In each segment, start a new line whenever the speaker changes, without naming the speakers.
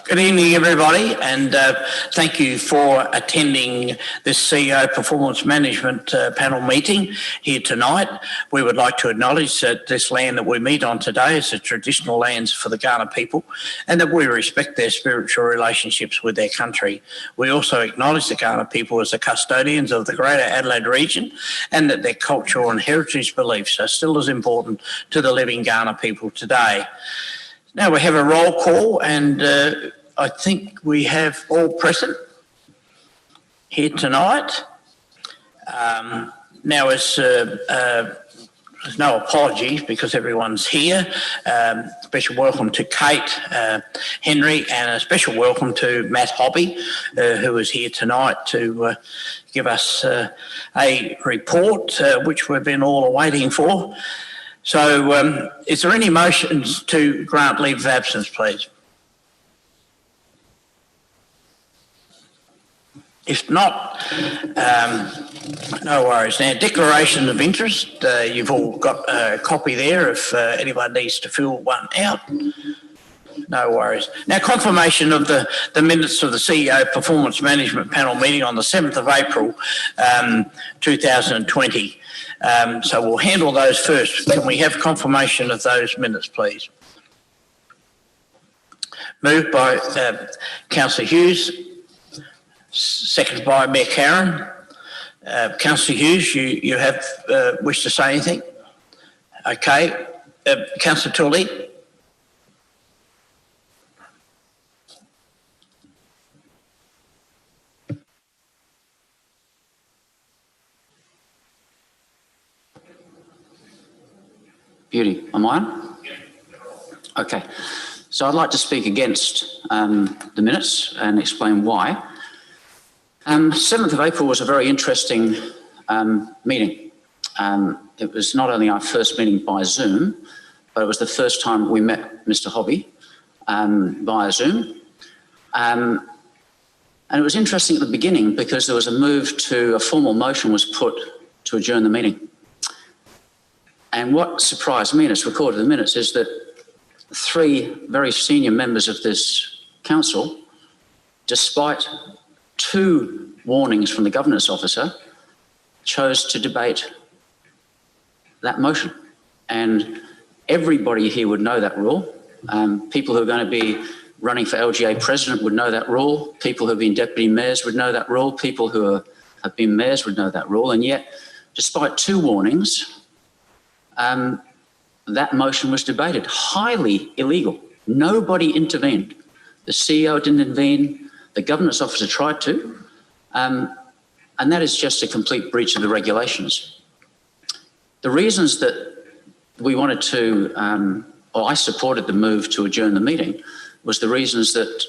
Good evening, everybody, and thank you for attending this CEO Performance Management panel meeting here tonight. We would like to acknowledge that this land that we meet on today is the traditional lands for the Kaurna people, and that we respect their spiritual relationships with their country. We also acknowledge the Kaurna people as the custodians of the Greater Adelaide region, and that their cultural and heritage beliefs are still as important to the living Kaurna people today. Now we have a roll call, and I think we have all present here tonight. Now, as there's no apologies because everyone's here. Special welcome to Kate, Henry, and a special welcome to Matt Hobby, who is here tonight to give us a report, which we've been all waiting for. So, is there any motions to grant leave of absence, please? If not, no worries. Now, declaration of interest, you've all got a copy there if anyone needs to fill one out. No worries. Now, confirmation of the minutes of the CEO Performance Management Panel meeting on the 7th of April 2020. So we'll handle those first. Can we have confirmation of those minutes, please? Moved by Councillor Hughes. Seconded by Mayor Karen. Councillor Hughes, you have wish to say anything? Okay. Councillor Tully.
Beauty, am I on? Okay. So I'd like to speak against the minutes and explain why. 7th of April was a very interesting meeting. It was not only our first meeting by Zoom, but it was the first time we met Mr. Hobby via Zoom. And it was interesting at the beginning because there was a formal motion was put to adjourn the meeting. And what surprised me, and it's recorded in the minutes, is that 3 very senior members of this council, despite 2 warnings from the governance officer, chose to debate that motion. And everybody here would know that rule. People who are going to be running for LGA president would know that rule. People who have been deputy mayors would know that rule. People who have been mayors would know that rule. And yet, despite 2 warnings, that motion was debated. Highly illegal. Nobody intervened. The CEO didn't intervene. The governance officer tried to, and that is just a complete breach of the regulations. The reasons that we wanted to, or I supported the move to adjourn the meeting, was the reasons that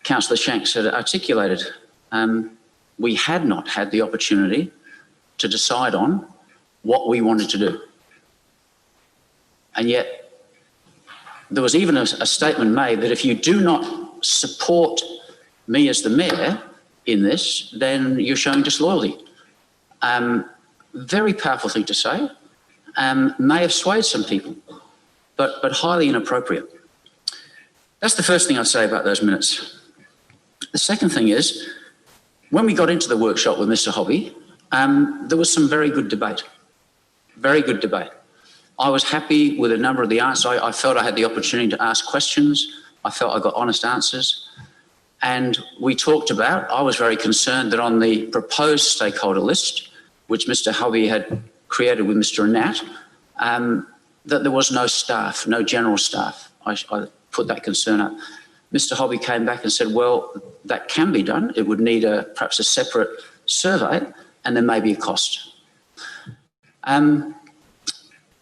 Councillor Shanks had articulated. We had not had the opportunity to decide on what we wanted to do. And yet, there was even a statement made that if you do not support me as the mayor in this, then you're showing disloyalty. Very powerful thing to say. May have swayed some people, but highly inappropriate. That's the first thing I'd say about those minutes. The second thing is, when we got into the workshop with Mr. Hobby, there was some very good debate. Very good debate. I was happy with a number of the answers. I felt I had the opportunity to ask questions. I felt I got honest answers. And we talked about, I was very concerned that on the proposed stakeholder list, which Mr. Hobby had created with Mr. Nat, that there was no staff, no general staff. I put that concern up. Mr. Hobby came back and said, well, that can be done. It would need perhaps a separate survey, and there may be a cost.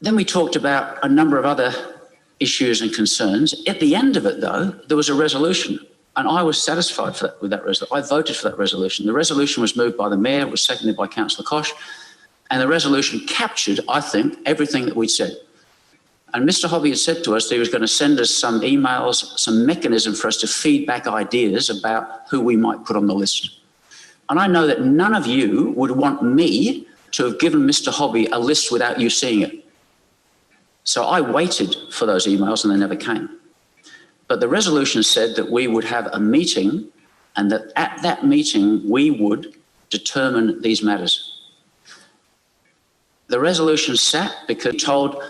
Then we talked about a number of other issues and concerns. At the end of it, though, there was a resolution, and I was satisfied with that resolution. I voted for that resolution. The resolution was moved by the Mayor, was seconded by Councillor Koch, and the resolution captured, I think, everything that we'd said. And Mr. Hobby had said to us that he was going to send us some emails, some mechanism for us to feed back ideas about who we might put on the list. And I know that none of you would want me to have given Mr. Hobby a list without you seeing it. So I waited for those emails and they never came. But the resolution said that we would have a meeting and that at that meeting we would determine these matters. The resolution sat because it told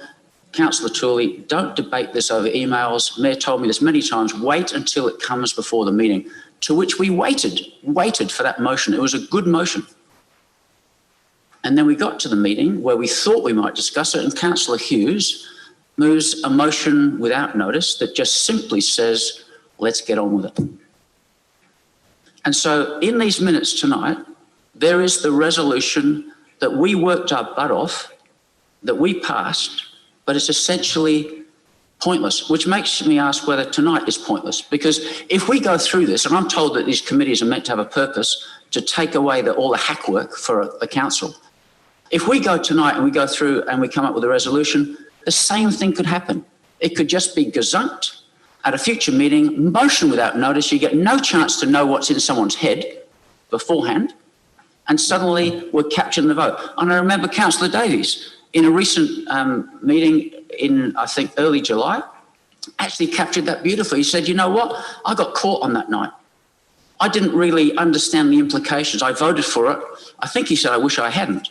Councillor Tooley, don't debate this over emails. Mayor told me this many times, wait until it comes before the meeting, to which we waited for that motion. It was a good motion. And then we got to the meeting where we thought we might discuss it, and Councillor Hughes moves a motion without notice that just simply says, let's get on with it. And so in these minutes tonight, there is the resolution that we worked our butt off, that we passed, but it's essentially pointless, which makes me ask whether tonight is pointless. Because if we go through this, and I'm told that these committees are meant to have a purpose to take away all the hack work for the council. If we go tonight and we go through and we come up with a resolution, the same thing could happen. It could just be gazumped at a future meeting, motion without notice. You get no chance to know what's in someone's head beforehand, and suddenly we're captured in the vote. And I remember Councillor Davies in a recent meeting in, I think, early July, actually captured that beautifully. He said, you know what? I got caught on that night. I didn't really understand the implications. I voted for it. I think he said, I wish I hadn't.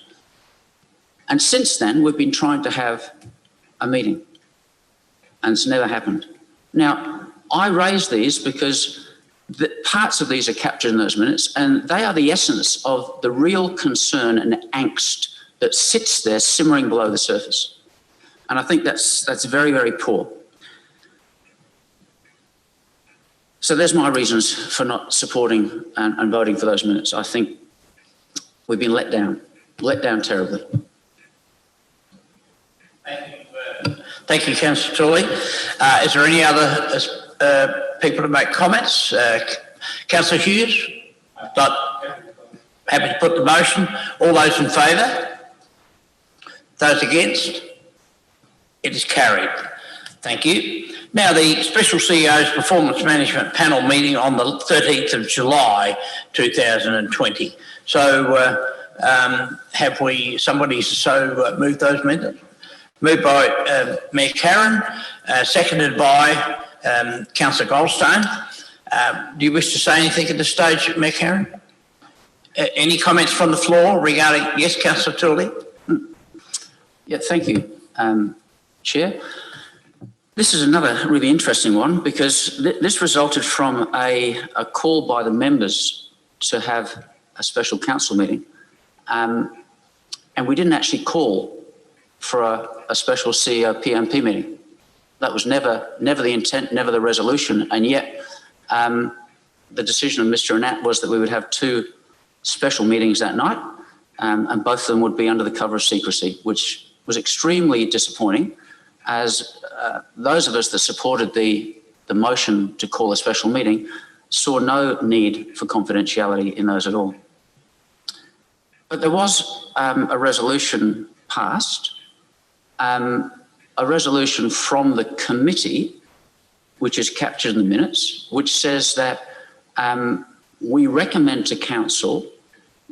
And since then, we've been trying to have a meeting, and it's never happened. Now, I raise these because parts of these are captured in those minutes, and they are the essence of the real concern and angst that sits there simmering below the surface. And I think that's very, very poor. So there's my reasons for not supporting and voting for those minutes. I think we've been let down terribly.
Thank you, Councillor Tooley. Is there any other people to make comments? Councillor Hughes? Happy to put the motion. All those in favour? Those against? It is carried. Thank you. Now, the Special CEO's Performance Management Panel meeting on the 13th of July 2020. So have we, somebody so moved those minutes? Moved by Mayor Karen, seconded by Councillor Goldstone. Do you wish to say anything at this stage, Mayor Karen? Any comments from the floor regarding, yes, Councillor Tooley?
Yeah, thank you, Chair. This is another really interesting one because this resulted from a call by the members to have a special council meeting. And we didn't actually call for a special CEO PMP meeting. That was never the intent, never the resolution. And yet the decision of Mr. Anat was that we would have two special meetings that night, and both of them would be under the cover of secrecy, which was extremely disappointing, as those of us that supported the motion to call a special meeting saw no need for confidentiality in those at all. But there was a resolution passed, a resolution from the committee, which is captured in the minutes, which says that we recommend to council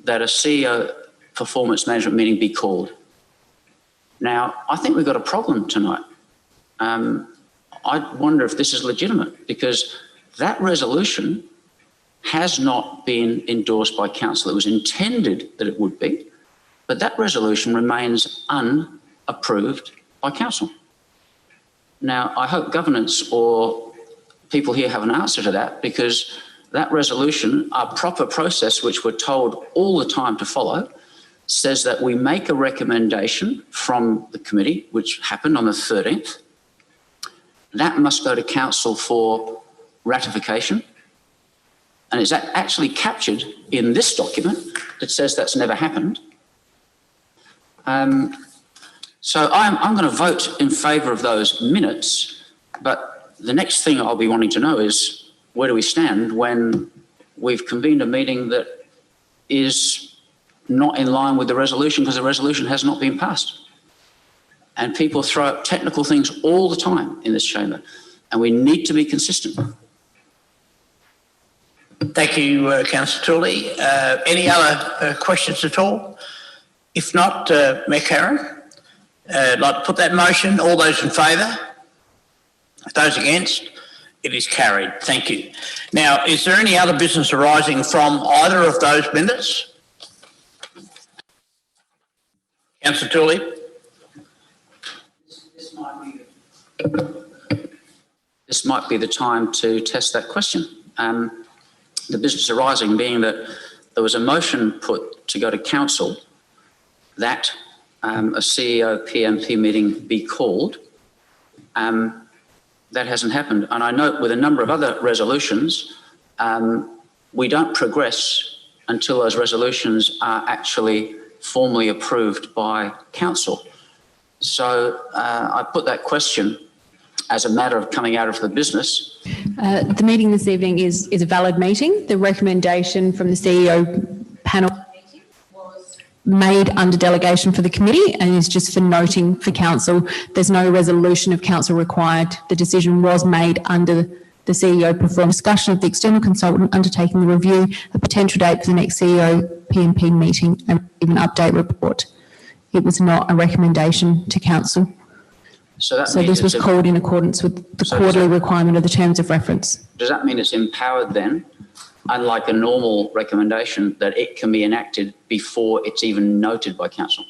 that a CEO performance management meeting be called. Now, I think we've got a problem tonight. I wonder if this is legitimate, because that resolution has not been endorsed by council. It was intended that it would be, but that resolution remains unapproved by council. Now, I hope governance or people here have an answer to that, because that resolution, our proper process, which we're told all the time to follow, says that we make a recommendation from the committee, which happened on the 13th. That must go to council for ratification. And it's actually captured in this document that says that's never happened. So I'm going to vote in favour of those minutes, but the next thing I'll be wanting to know is where do we stand when we've convened a meeting that is not in line with the resolution, because the resolution has not been passed. And people throw up technical things all the time in this chamber, and we need to be consistent.
Thank you, Councillor Tooley. Any other questions at all? If not, Mayor Karen, like to put that motion. All those in favour? Those against? It is carried. Thank you. Now, is there any other business arising from either of those minutes? Councillor Tooley?
This might be the time to test that question. The business arising being that there was a motion put to go to council that a CEO PMP meeting be called. That hasn't happened. And I note with a number of other resolutions, we don't progress until those resolutions are actually formally approved by council. So I put that question as a matter of coming out of the business.
The meeting this evening is a valid meeting. The recommendation from the CEO panel was made under delegation for the committee and is just for noting for council. There's no resolution of council required. The decision was made under the CEO performed discussion of the external consultant undertaking the review, a potential date for the next CEO PMP meeting and even update report. It was not a recommendation to council.
So
this was called in accordance with the quarterly requirement of the terms of reference.
Does that mean it's empowered then, unlike a normal recommendation, that it can be enacted before it's even noted by council?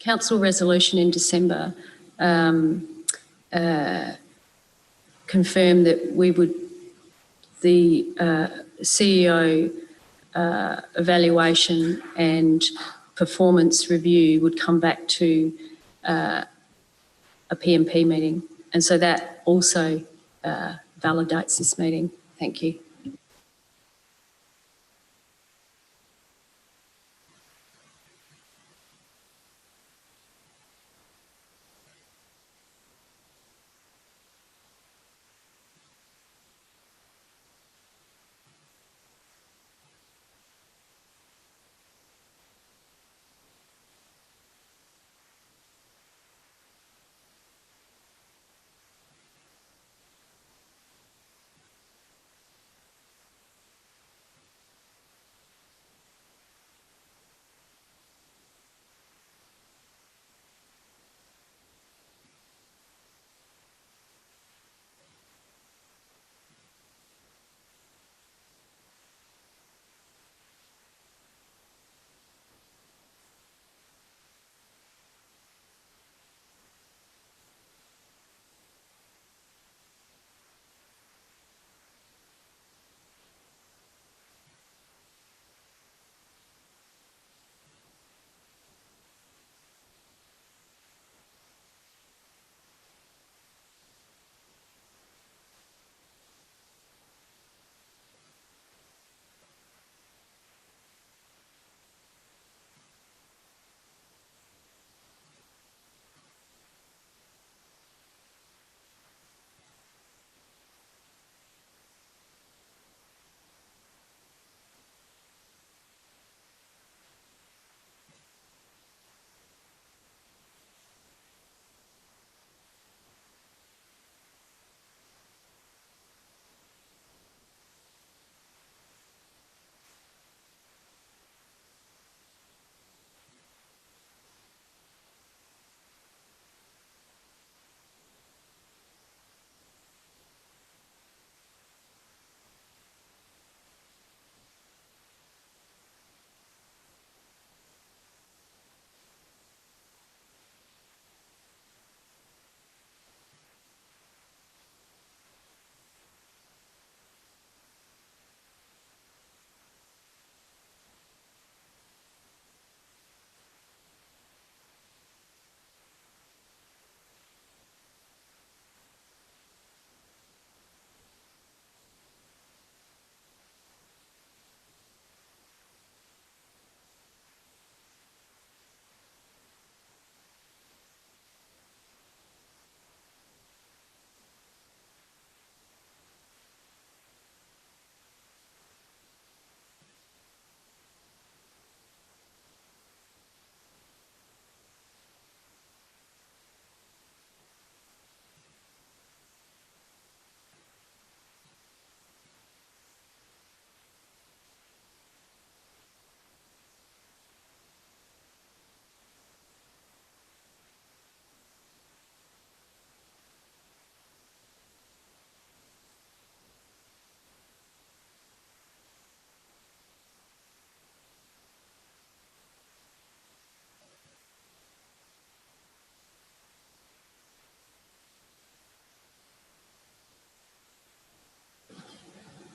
Council resolution in December confirmed that the CEO evaluation and performance review would come back to a PMP meeting. And so that also validates this meeting. Thank you.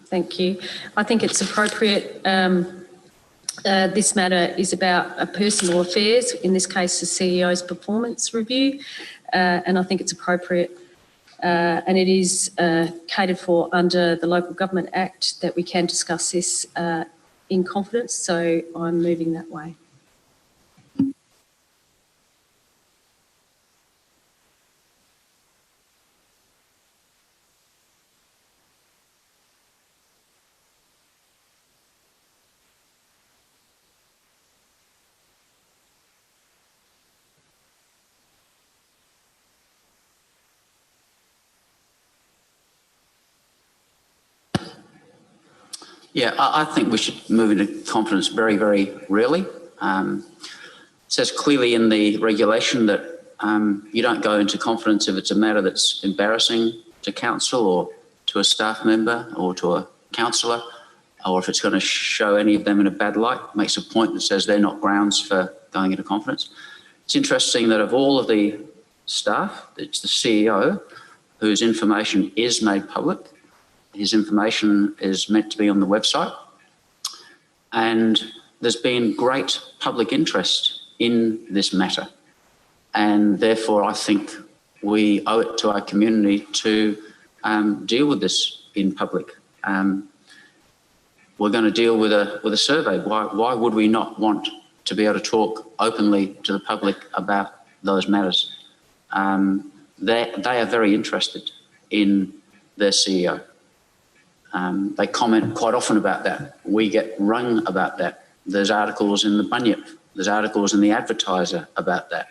Thank you. I think it's appropriate. This matter is about personal affairs, in this case, the CEO's performance review, and I think it's appropriate and it is catered for under the Local Government Act that we can discuss this in confidence, so I'm moving that way.
Yeah, I think we should move into confidence very, very rarely. It says clearly in the regulation that you don't go into confidence if it's a matter that's embarrassing to council or to a staff member or to a councillor, or if it's going to show any of them in a bad light. It makes a point that says they're not grounds for going into confidence. It's interesting that of all of the staff, it's the CEO whose information is made public. His information is meant to be on the website, and there's been great public interest in this matter, and therefore I think we owe it to our community to deal with this in public. We're going to deal with a survey. Why would we not want to be able to talk openly to the public about those matters? They are very interested in their CEO. They comment quite often about that. We get rung about that. There's articles in the Bunyip, there's articles in the Advertiser about that.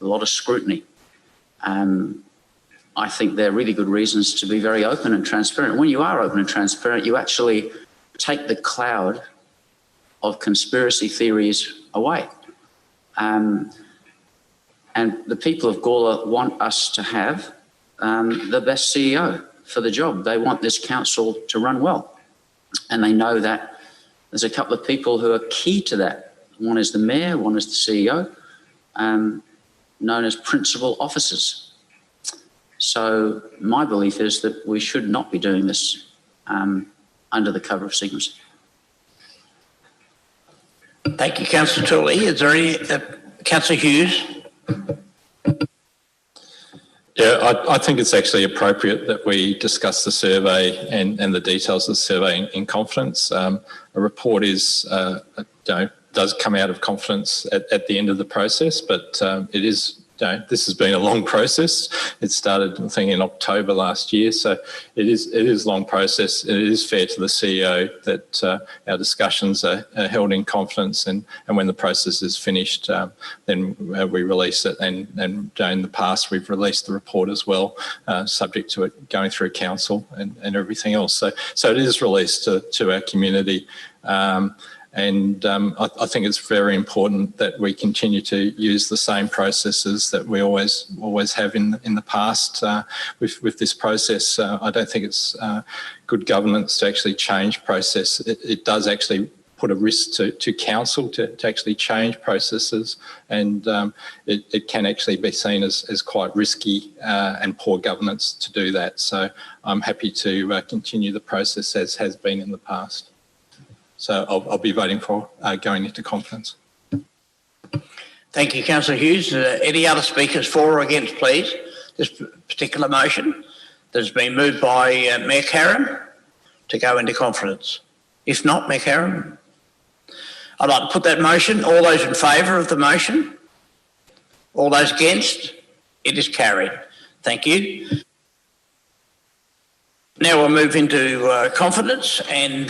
A lot of scrutiny. I think they're really good reasons to be very open and transparent. When you are open and transparent, you actually take the cloud of conspiracy theories away. And the people of Gawler want us to have the best CEO for the job. They want this council to run well. And they know that there's a couple of people who are key to that. One is the mayor, one is the CEO, known as principal officers. So my belief is that we should not be doing this under the cover of secrecy.
Thank you, Councillor Tooley. Is there any, Councillor Hughes?
Yeah, I think it's actually appropriate that we discuss the survey and the details of the survey in confidence. A report is, does come out of confidence at the end of the process, but it is, this has been a long process. It started, I think, in October last year, so it is a long process. It is fair to the CEO that our discussions are held in confidence, and when the process is finished, then we release it. And in the past, we've released the report as well, subject to it going through council and everything else. So it is released to our community. I think it's very important that we continue to use the same processes that we always have in the past with this process. I don't think it's good governance to actually change process. It does actually put a risk to council to actually change processes, and it can actually be seen as quite risky and poor governance to do that. So I'm happy to continue the process as has been in the past. So I'll be voting for going into confidence.
Thank you, Councillor Hughes. Any other speakers for or against, please? This particular motion that has been moved by Mayor Carron to go into confidence. If not, Mayor Carron, I'd like to put that motion. All those in favour of the motion? All those against? It is carried. Thank you. Now we'll move into confidence, and